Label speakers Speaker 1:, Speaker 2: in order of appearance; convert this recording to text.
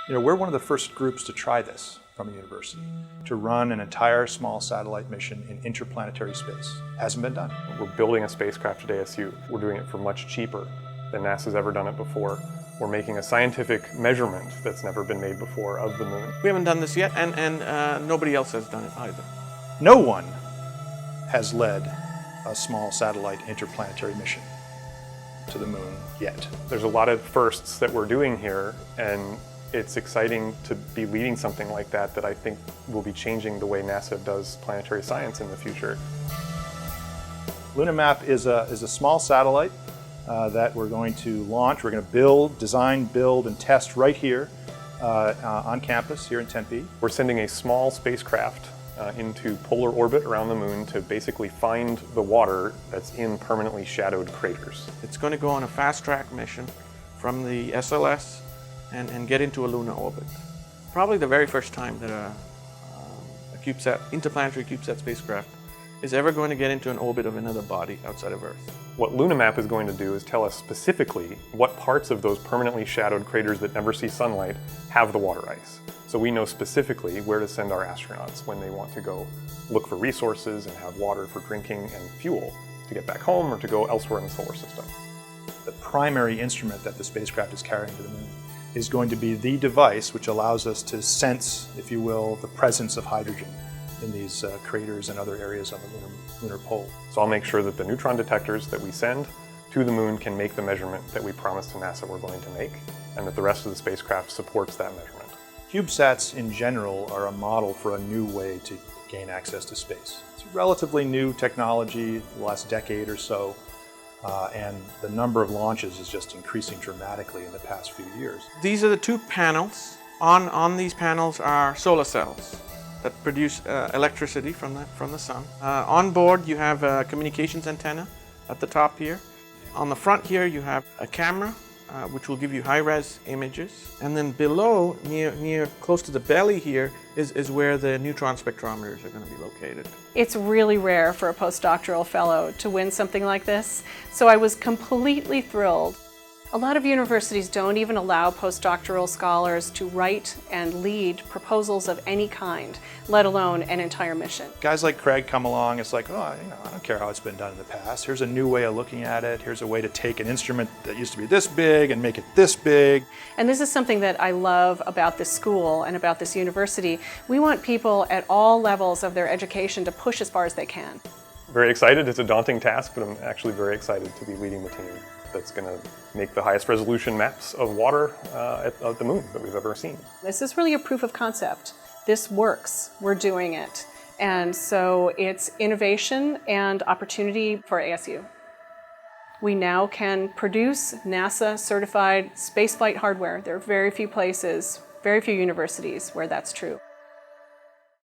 Speaker 1: We're one of the first groups to try this from a university, to run an entire small satellite mission in interplanetary space. Hasn't been done.
Speaker 2: We're building a spacecraft at ASU. We're doing it for much cheaper than NASA's ever done it before. We're making a scientific measurement that's never been made before of the moon.
Speaker 3: We haven't done this yet, and nobody else has done it either.
Speaker 1: No one has led a small satellite interplanetary mission to the moon yet.
Speaker 2: There's a lot of firsts that we're doing here, and it's exciting to be leading something like that I think will be changing the way NASA does planetary science in the future.
Speaker 1: LunaHMap is a small satellite that we're going to launch. We're going to design, build, and test right here on campus here in Tempe.
Speaker 2: We're sending a small spacecraft into polar orbit around the moon to basically find the water that's in permanently shadowed craters.
Speaker 3: It's going to go on a fast-track mission from the SLS and get into a lunar orbit. Probably the very first time that a CubeSat, interplanetary CubeSat spacecraft is ever going to get into an orbit of another body outside of Earth.
Speaker 2: What LunaHMap is going to do is tell us specifically what parts of those permanently shadowed craters that never see sunlight have the water ice. So we know specifically where to send our astronauts when they want to go look for resources and have water for drinking and fuel to get back home or to go elsewhere in the solar system.
Speaker 1: The primary instrument that the spacecraft is carrying to the moon is going to be the device which allows us to sense, if you will, the presence of hydrogen in these craters and other areas on the lunar pole.
Speaker 2: So I'll make sure that the neutron detectors that we send to the moon can make the measurement that we promised to NASA we're going to make, and that the rest of the spacecraft supports that measurement.
Speaker 1: CubeSats in general are a model for a new way to gain access to space. It's a relatively new technology, the last decade or so, and the number of launches is just increasing dramatically in the past few years.
Speaker 3: These are the two panels. On these panels are solar cells that produce electricity from the sun. On board you have a communications antenna at the top here. On the front here you have a camera which will give you high-res images. And then below, near close to the belly here, is where the neutron spectrometers are going to be located.
Speaker 4: It's really rare for a postdoctoral fellow to win something like this, so I was completely thrilled. A lot of universities don't even allow postdoctoral scholars to write and lead proposals of any kind, let alone an entire mission.
Speaker 1: Guys like Craig come along, it's like, I don't care how it's been done in the past. Here's a new way of looking at it. Here's a way to take an instrument that used to be this big and make it this big.
Speaker 4: And this is something that I love about this school and about this university. We want people at all levels of their education to push as far as they can.
Speaker 2: Very excited. It's a daunting task, but I'm actually very excited to be leading the team that's going to make the highest resolution maps of water at the moon that we've ever seen.
Speaker 4: This is really a proof of concept. This works. We're doing it. And so it's innovation and opportunity for ASU. We now can produce NASA-certified spaceflight hardware. There are very few places, very few universities where that's true.